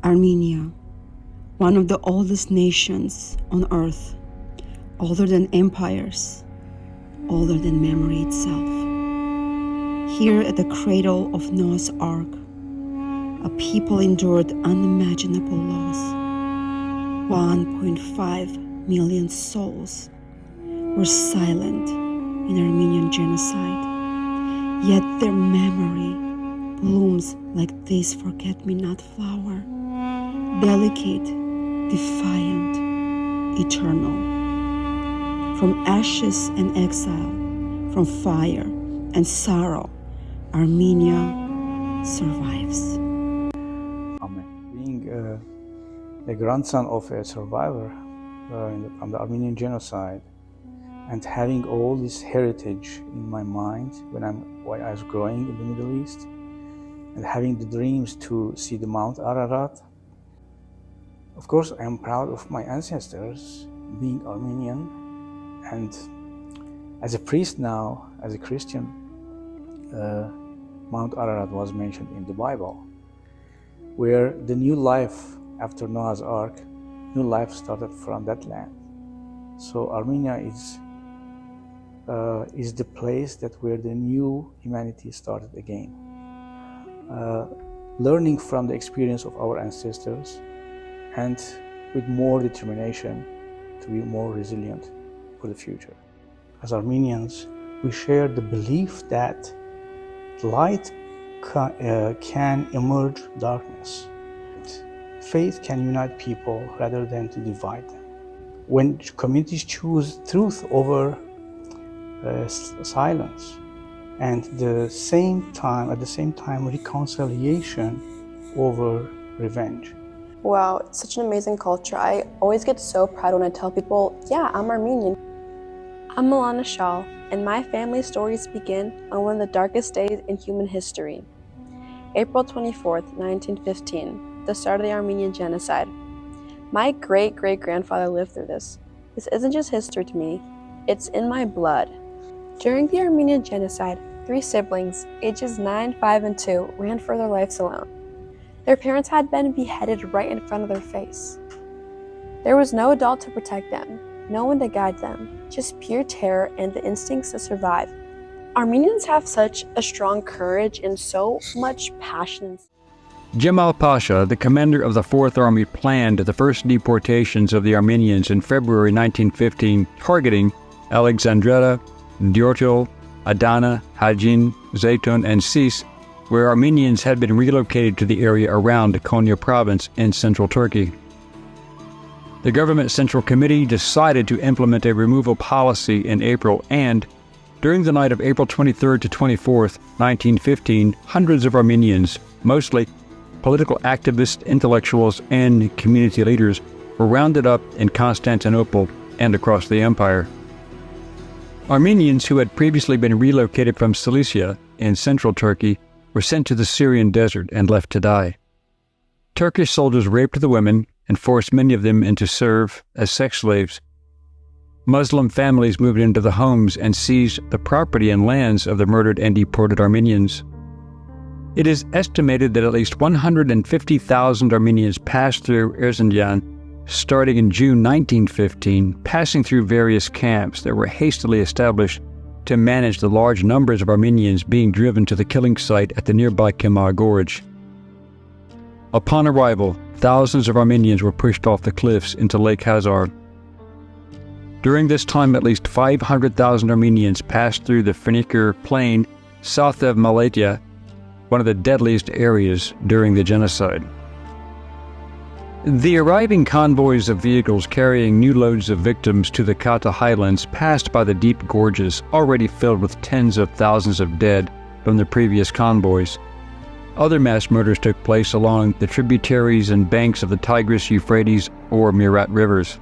Armenia, one of the oldest nations on earth, older than empires, older than memory itself. Here at the cradle of Noah's Ark, a people endured unimaginable loss. 1.5 million souls were silent in Armenian Genocide, yet their memory blooms like this forget-me-not flower, delicate, defiant, eternal. From ashes and exile, from fire and sorrow, Armenia survives. Being a grandson of a survivor from the Armenian Genocide, and having all this heritage in my mind when I was growing in the Middle East, and having the dreams to see the Mount Ararat, of course I am proud of my ancestors being Armenian, and as a priest now, as a Christian, Mount Ararat was mentioned in the Bible, where the new life after Noah's Ark, new life started from that land. So Armenia is the place where the new humanity started again. Learning from the experience of our ancestors, and with more determination to be more resilient for the future. As Armenians, we share the belief that light can emerge darkness. Faith can unite people rather than to divide them. When communities choose truth over silence, and at the same time reconciliation over revenge. Wow, it's such an amazing culture. I always get so proud when I tell people, yeah, I'm Armenian. I'm Ilona Shah, and my family's stories begin on one of the darkest days in human history. April 24th, 1915, the start of the Armenian Genocide. My great-great-grandfather lived through this. This isn't just history to me, it's in my blood. During the Armenian Genocide, 3 siblings, ages 9, 5, and 2, ran for their lives alone. Their parents had been beheaded right in front of their face. There was no adult to protect them, no one to guide them, just pure terror and the instincts to survive. Armenians have such a strong courage and so much passion. Cemal Pasha, the commander of the 4th Army, planned the first deportations of the Armenians in February 1915, targeting Alexandretta, Dyortyol, Adana, Hajin, Zeytun, and Sis, where Armenians had been relocated to the area around Konya province in central Turkey. The government Central Committee decided to implement a removal policy in April, and during the night of April 23rd to 24th, 1915, hundreds of Armenians, mostly political activists, intellectuals, and community leaders, were rounded up in Constantinople and across the empire. Armenians who had previously been relocated from Cilicia in central Turkey were sent to the Syrian desert and left to die. Turkish soldiers raped the women and forced many of them into serve as sex slaves. Muslim families moved into the homes and seized the property and lands of the murdered and deported Armenians. It is estimated that at least 150,000 Armenians passed through Erzincan starting in June 1915, passing through various camps that were hastily established to manage the large numbers of Armenians being driven to the killing site at the nearby Kemal Gorge. Upon arrival, thousands of Armenians were pushed off the cliffs into Lake Hazar. During this time, at least 500,000 Armenians passed through the Funikur Plain south of Malatya, one of the deadliest areas during the genocide. The arriving convoys of vehicles carrying new loads of victims to the Kata highlands passed by the deep gorges already filled with tens of thousands of dead from the previous convoys. Other mass murders took place along the tributaries and banks of the Tigris, Euphrates, or Murat rivers,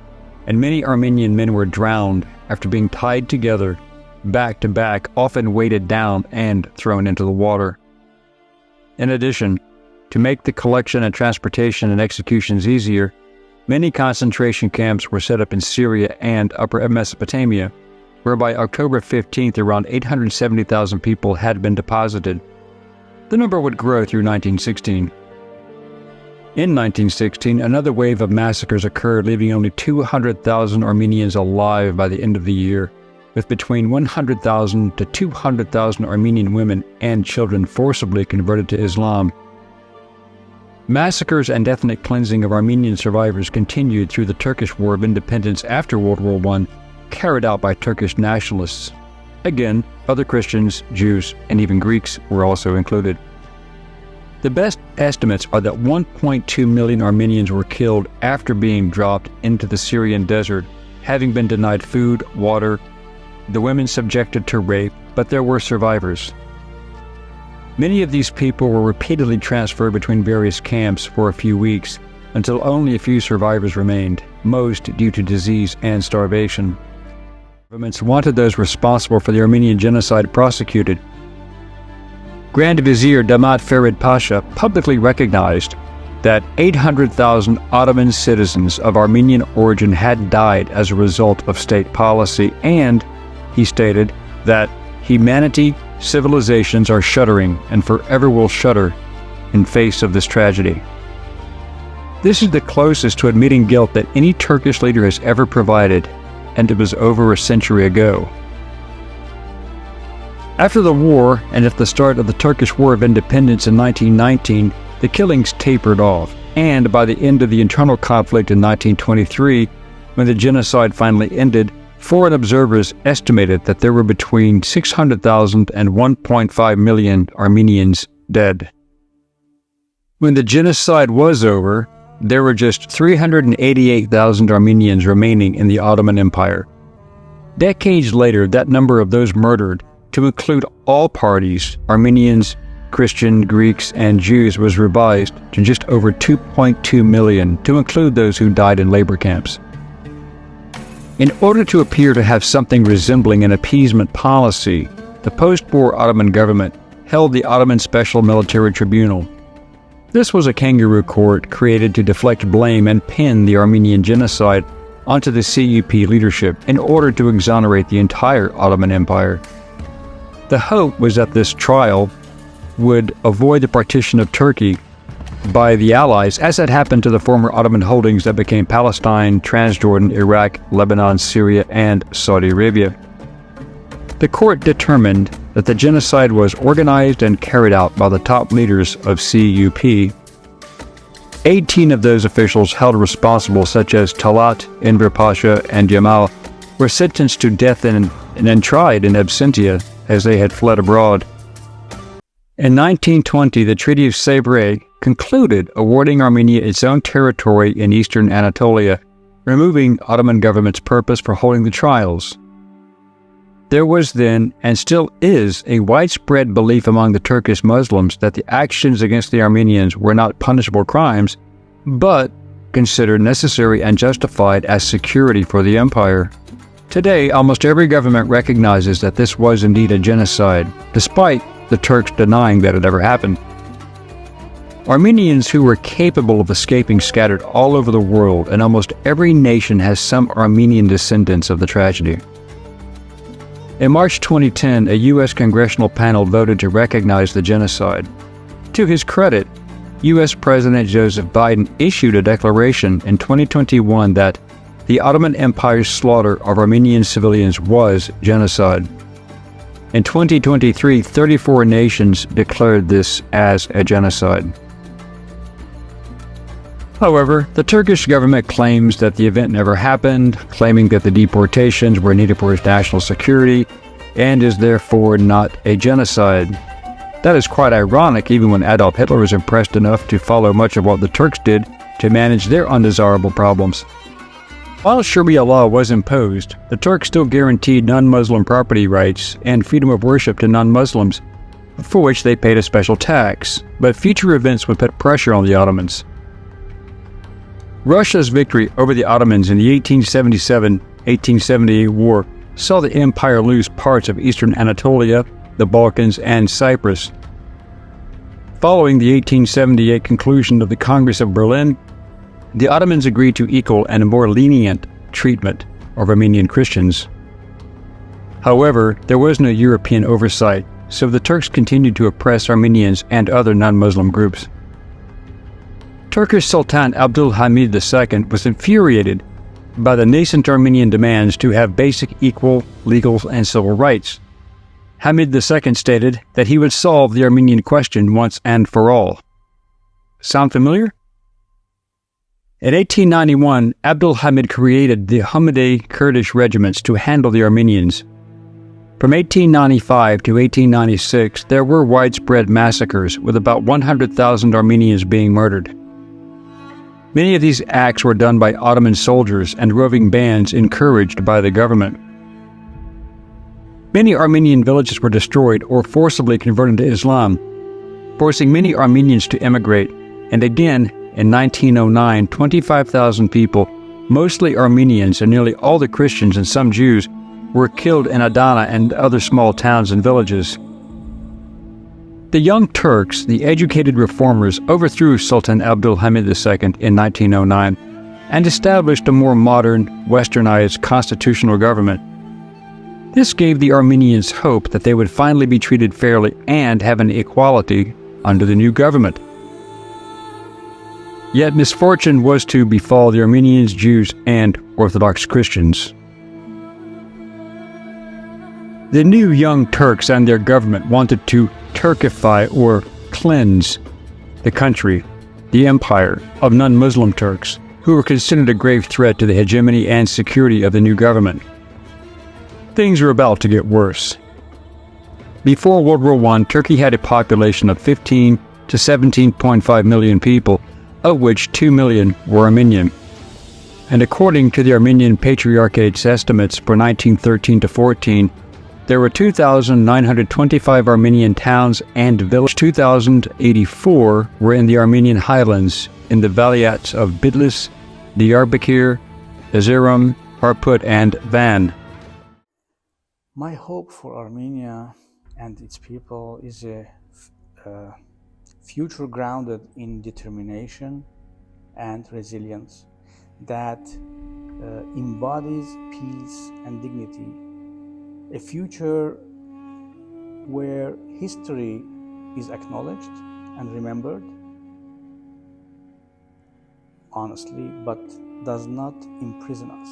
and many Armenian men were drowned after being tied together, back to back, often weighted down and thrown into the water. In addition, to make the collection and transportation and executions easier, many concentration camps were set up in Syria and Upper Mesopotamia, where by October 15th around 870,000 people had been deposited. The number would grow through 1916. In 1916, another wave of massacres occurred, leaving only 200,000 Armenians alive by the end of the year, with between 100,000 to 200,000 Armenian women and children forcibly converted to Islam. Massacres and ethnic cleansing of Armenian survivors continued through the Turkish War of Independence after World War I, carried out by Turkish nationalists. Again, other Christians, Jews, and even Greeks were also included. The best estimates are that 1.2 million Armenians were killed after being dropped into the Syrian desert, having been denied food, water, the women subjected to rape, but there were survivors. Many of these people were repeatedly transferred between various camps for a few weeks, until only a few survivors remained, most due to disease and starvation. Governments wanted those responsible for the Armenian Genocide prosecuted. Grand Vizier Damat Ferid Pasha publicly recognized that 800,000 Ottoman citizens of Armenian origin had died as a result of state policy, and he stated that humanity, civilizations are shuddering and forever will shudder in face of this tragedy. This is the closest to admitting guilt that any Turkish leader has ever provided, and it was over a century ago. After the war, and at the start of the Turkish War of Independence in 1919, the killings tapered off, and by the end of the internal conflict in 1923, when the genocide finally ended, foreign observers estimated that there were between 600,000 and 1.5 million Armenians dead. When the genocide was over, there were just 388,000 Armenians remaining in the Ottoman Empire. Decades later, that number of those murdered, to include all parties, Armenians, Christian, Greeks, and Jews, was revised to just over 2.2 million, to include those who died in labor camps. In order to appear to have something resembling an appeasement policy, the post-war Ottoman government held the Ottoman Special Military Tribunal. This was a kangaroo court created to deflect blame and pin the Armenian Genocide onto the CUP leadership in order to exonerate the entire Ottoman Empire. The hope was that this trial would avoid the partition of Turkey by the Allies, as had happened to the former Ottoman holdings that became Palestine, Transjordan, Iraq, Lebanon, Syria, and Saudi Arabia. The court determined that the genocide was organized and carried out by the top leaders of CUP. 18 of those officials held responsible, such as Talat, Enver Pasha, and Jamal, were sentenced to death and tried in absentia as they had fled abroad. In 1920, the Treaty of Sèvres concluded awarding Armenia its own territory in eastern Anatolia, removing Ottoman government's purpose for holding the trials. There was then, and still is, a widespread belief among the Turkish Muslims that the actions against the Armenians were not punishable crimes, but considered necessary and justified as security for the empire. Today, almost every government recognizes that this was indeed a genocide, despite the Turks denying that it ever happened. Armenians who were capable of escaping scattered all over the world, and almost every nation has some Armenian descendants of the tragedy. In March 2010, a U.S. congressional panel voted to recognize the genocide. To his credit, U.S. President Joseph Biden issued a declaration in 2021 that the Ottoman Empire's slaughter of Armenian civilians was genocide. In 2023, 34 nations declared this as a genocide. However, the Turkish government claims that the event never happened, claiming that the deportations were needed for its national security, and is therefore not a genocide. That is quite ironic, even when Adolf Hitler was impressed enough to follow much of what the Turks did to manage their undesirable problems. While Sharia law was imposed, the Turks still guaranteed non-Muslim property rights and freedom of worship to non-Muslims, for which they paid a special tax, but future events would put pressure on the Ottomans. Russia's victory over the Ottomans in the 1877-1878 war saw the empire lose parts of eastern Anatolia, the Balkans, and Cyprus. Following the 1878 conclusion of the Congress of Berlin, the Ottomans agreed to equal and more lenient treatment of Armenian Christians. However, there was no European oversight, so the Turks continued to oppress Armenians and other non-Muslim groups. Turkish Sultan Abdülhamid II was infuriated by the nascent Armenian demands to have basic equal legal and civil rights. Hamid II stated that he would solve the Armenian question once and for all. Sound familiar? In 1891, Abdülhamid created the Hamidi Kurdish regiments to handle the Armenians. From 1895 to 1896, there were widespread massacres, with about 100,000 Armenians being murdered. Many of these acts were done by Ottoman soldiers and roving bands encouraged by the government. Many Armenian villages were destroyed or forcibly converted to Islam, forcing many Armenians to emigrate, and again, in 1909, 25,000 people, mostly Armenians and nearly all the Christians and some Jews, were killed in Adana and other small towns and villages. The Young Turks, the educated reformers, overthrew Sultan Abdülhamid II in 1909 and established a more modern, westernized constitutional government. This gave the Armenians hope that they would finally be treated fairly and have an equality under the new government. Yet misfortune was to befall the Armenians, Jews, and Orthodox Christians. The new Young Turks and their government wanted to Turkify or cleanse the country, the empire, of non-Muslim Turks, who were considered a grave threat to the hegemony and security of the new government. Things were about to get worse. Before World War I, Turkey had a population of 15 to 17.5 million people, of which 2 million were Armenian. And according to the Armenian Patriarchate's estimates for 1913 to 14, there were 2,925 Armenian towns and villages. 2,084 were in the Armenian highlands, in the vilayets of Bitlis, Diyarbakir, Erzurum, Harput, and Van. My hope for Armenia and its people is a future grounded in determination and resilience that embodies peace and dignity. A future where history is acknowledged and remembered honestly, but does not imprison us.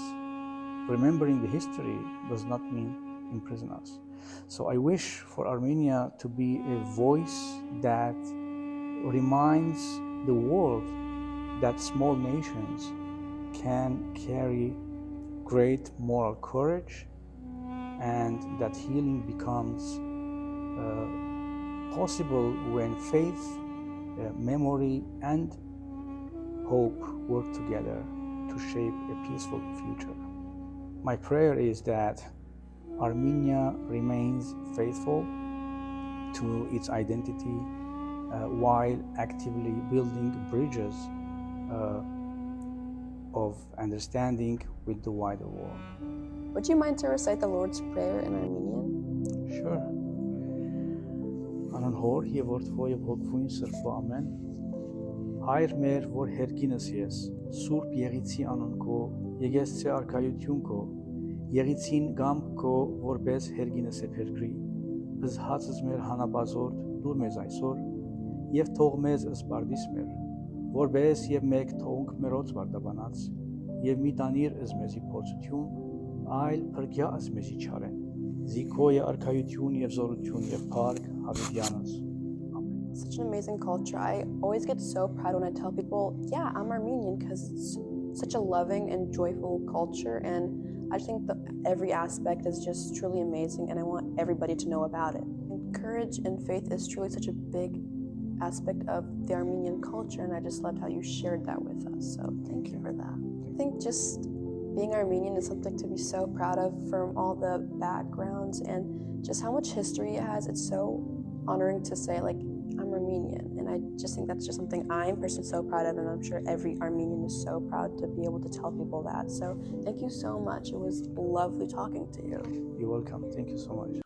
Remembering the history does not mean imprison us. So I wish for Armenia to be a voice that reminds the world that small nations can carry great moral courage, and that healing becomes possible when faith, memory, and hope work together to shape a peaceful future. My prayer is that Armenia remains faithful to its identity while actively building bridges of understanding with the wider world. Would you mind to recite the Lord's Prayer in Armenian? Sure. Անան հոր եւ որդվո եւ հոգվույն սրբո ամեն Հայր մեր որ հերգինս ես Սուրբ Եղիցի անուն քո Եկեսցե արքայություն քո Եղիցին գամք քո որպես հերգինս է փերգրի Բզհացս մեր հանապազորդ դուր մեզ այսօր եւ թող մեզ սպարդիս մեր որպես եւ մեկ թողնք մերոց վարդաբանած եւ մի տանիր ըզ մեզի փորձություն այլ փրկյա ըզ մեզի չարեն Zikoye arkayutun yev zorutun yev park Havidyanus. Such an amazing culture. I always get so proud when I tell people, yeah, I'm Armenian, because it's such a loving and joyful culture, and I think that every aspect is just truly amazing, and I want everybody to know about it. And courage and faith is truly such a big aspect of the Armenian culture, and I just loved how you shared that with us, so thank you for that. I think just being Armenian is something to be so proud of, from all the backgrounds and just how much history it has. It's so honoring to say, like, I'm Armenian, and I just think that's just something I'm personally so proud of, and I'm sure every Armenian is so proud to be able to tell people that. So thank you so much. It was lovely talking to you. You're welcome. Thank you so much.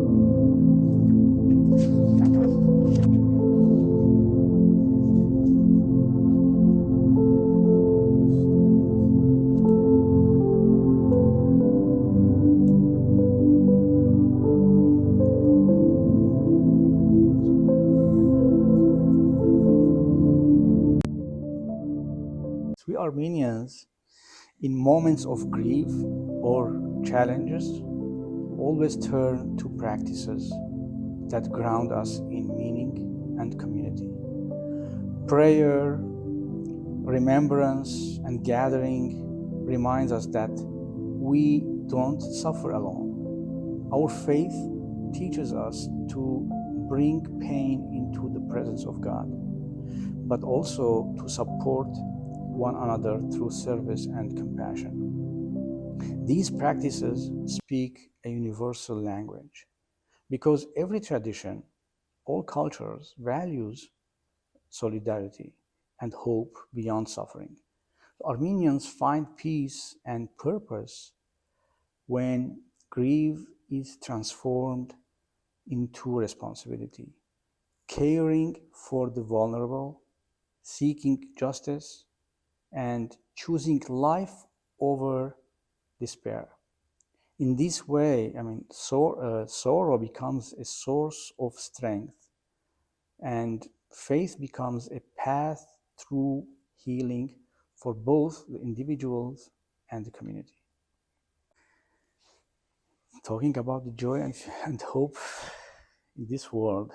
We Armenians, in moments of grief or challenges, always turn to practices that ground us in meaning and community. Prayer, remembrance, and gathering reminds us that we don't suffer alone. Our faith teaches us to bring pain into the presence of God, but also to support one another through service and compassion. These practices speak a universal language because every tradition, all cultures, values solidarity and hope beyond suffering. Armenians find peace and purpose when grief is transformed into responsibility, caring for the vulnerable, seeking justice, and choosing life over despair. In this way, sorrow becomes a source of strength, and faith becomes a path through healing for both the individuals and the community. Talking about the joy and hope in this world,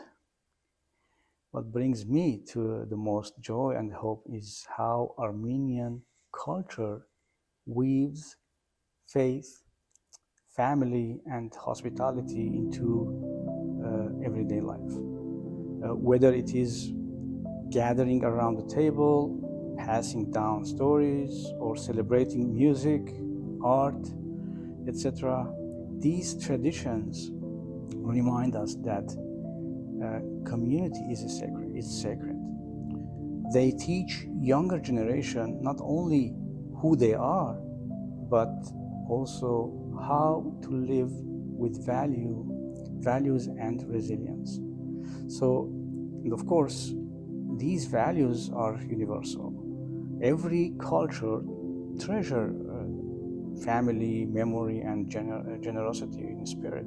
what brings me to the most joy and hope is how Armenian culture weaves faith, family, and hospitality into everyday life. Whether it is gathering around the table, passing down stories, or celebrating music, art, etc., these traditions remind us that community is sacred. They teach younger generation not only who they are, but also how to live with values and resilience. So, and of course, these values are universal. Every culture treasure family, memory, and generosity in spirit.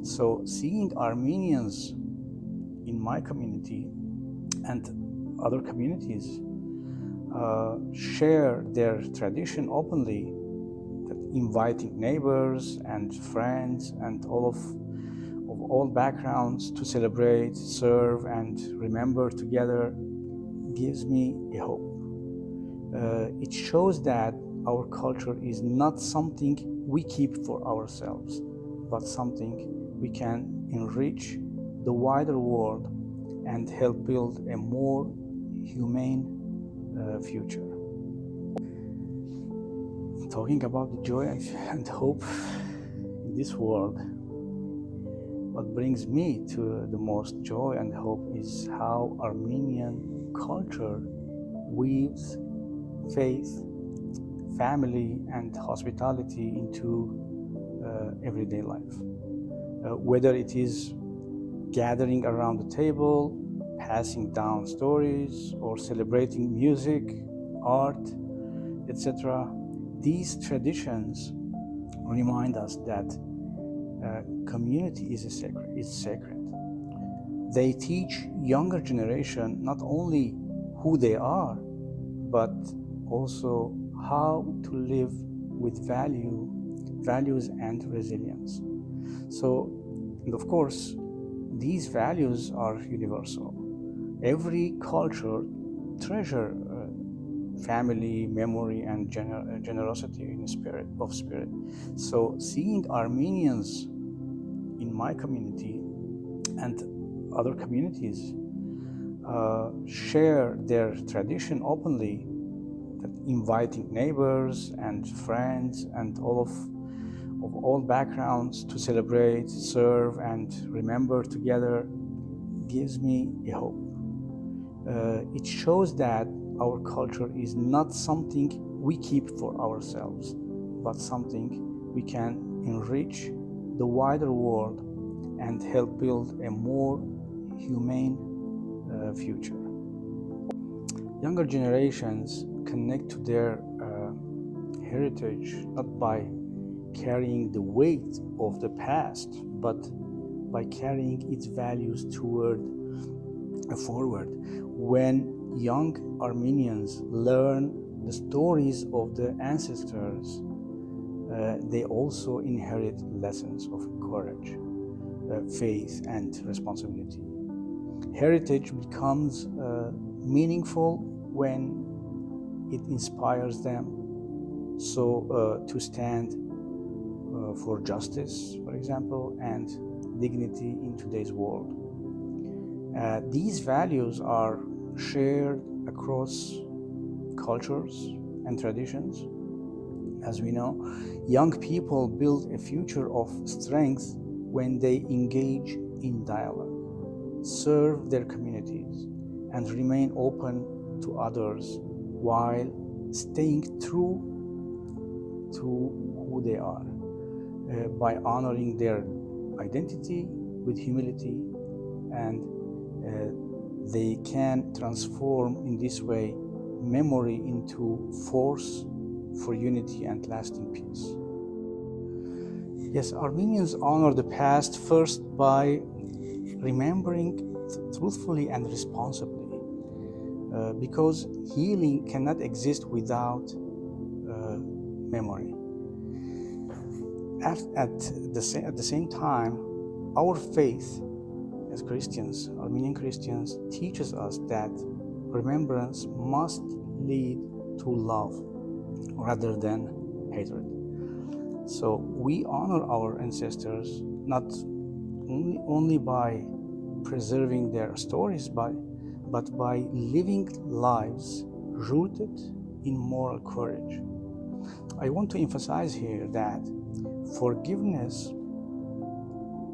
So seeing Armenians in my community and other communities share their tradition openly, inviting neighbors and friends and of all backgrounds to celebrate, serve, and remember together, gives me a hope. It shows that our culture is not something we keep for ourselves, but something we can enrich the wider world and help build a more humane future. Talking about the joy and hope in this world, what brings me to the most joy and hope is how Armenian culture weaves faith, family, and hospitality into everyday life. Whether it is gathering around the table, passing down stories, or celebrating music, art, etc., these traditions remind us that community is sacred. They teach younger generation not only who they are, but also how to live with values and resilience. So, and of course, these values are universal. Every culture treasure family, memory, and generosity in spirit. So seeing Armenians in my community and other communities share their tradition openly, inviting neighbors and friends and of all backgrounds to celebrate, serve, and remember together, gives me a hope. It shows that our culture is not something we keep for ourselves, but something we can enrich the wider world and help build a more humane future. Younger generations connect to their heritage not by carrying the weight of the past, but by carrying its values forward. When young Armenians learn the stories of the ancestors, they also inherit lessons of courage, faith, and responsibility. Heritage becomes meaningful when it inspires them to stand for justice, for example, and dignity in today's world. These values are shared across cultures and traditions. As we know, young people build a future of strength when they engage in dialogue, serve their communities, and remain open to others while staying true to who they are, by honoring their identity with humility, and they can transform in this way memory into force for unity and lasting peace. Yes, Armenians honor the past first by remembering truthfully and responsibly, because healing cannot exist without memory. At the same time, our faith as Christians, Armenian Christians, teaches us that remembrance must lead to love rather than hatred. So we honor our ancestors not only by preserving their stories, but by living lives rooted in moral courage. I want to emphasize here that forgiveness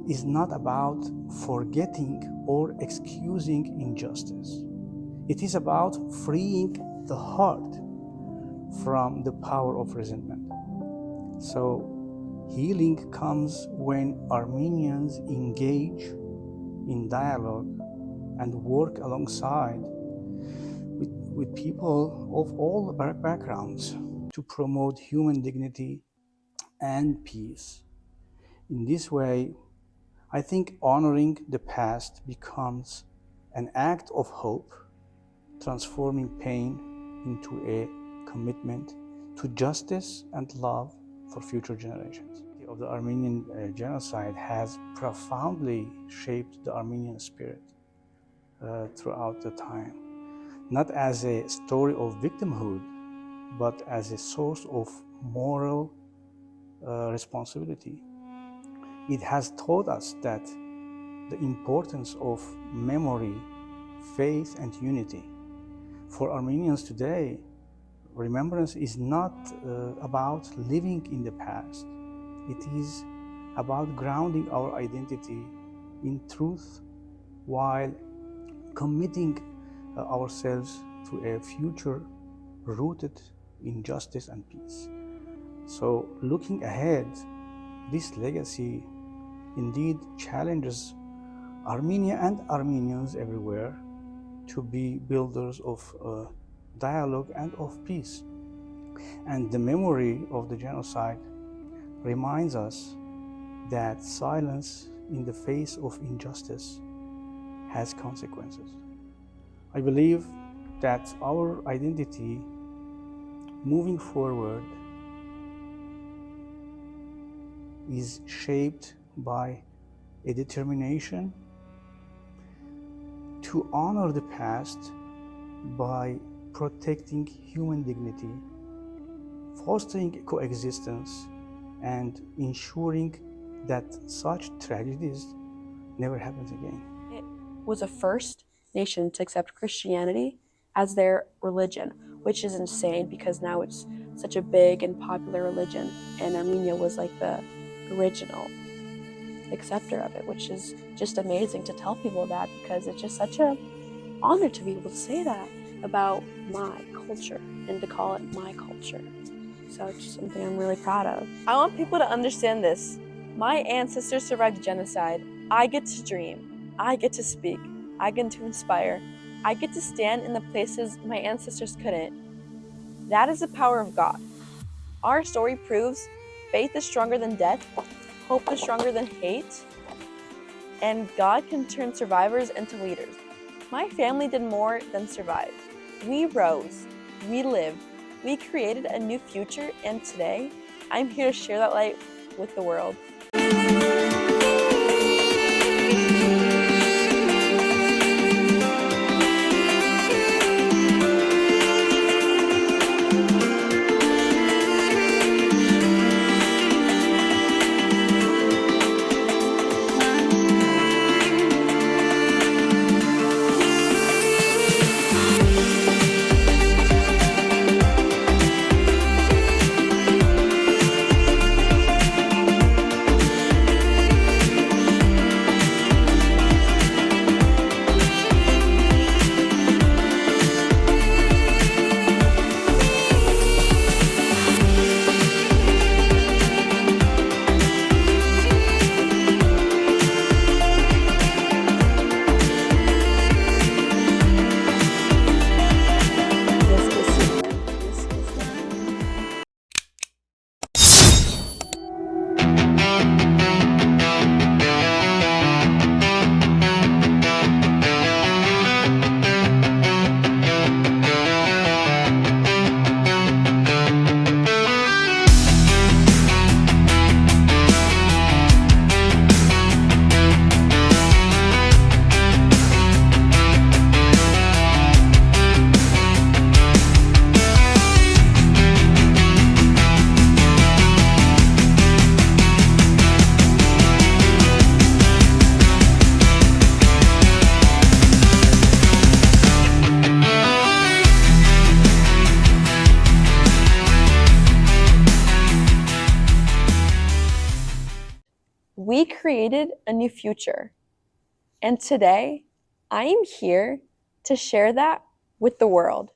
is not about forgetting or excusing injustice. It is about freeing the heart from the power of resentment. So healing comes when Armenians engage in dialogue and work alongside with people of all backgrounds to promote human dignity and peace. In this way, I think honoring the past becomes an act of hope, transforming pain into a commitment to justice and love for future generations. The Armenian genocide has profoundly shaped the Armenian spirit throughout the time, not as a story of victimhood, but as a source of moral responsibility. It has taught us that the importance of memory, faith, and unity. For Armenians today, remembrance is not about living in the past. It is about grounding our identity in truth while committing ourselves to a future rooted in justice and peace. So looking ahead, this legacy indeed challenges Armenia and Armenians everywhere to be builders of dialogue and of peace. And the memory of the genocide reminds us that silence in the face of injustice has consequences. I believe that our identity moving forward is shaped by a determination to honor the past by protecting human dignity, fostering coexistence, and ensuring that such tragedies never happen again. It was the first nation to accept Christianity as their religion, which is insane because now it's such a big and popular religion, and Armenia was like the original acceptor of it, which is just amazing to tell people that, because it's just such an honor to be able to say that about my culture and to call it my culture. So it's just something I'm really proud of. I want people to understand this. My ancestors survived genocide. I get to dream. I get to speak. I get to inspire. I get to stand in the places my ancestors couldn't. That is the power of God. Our story proves faith is stronger than death, hope is stronger than hate, and God can turn survivors into leaders. My family did more than survive. We rose, we lived, we created a new future, and today, I'm here to share that light with the world. We created a new future, and today I am here to share that with the world.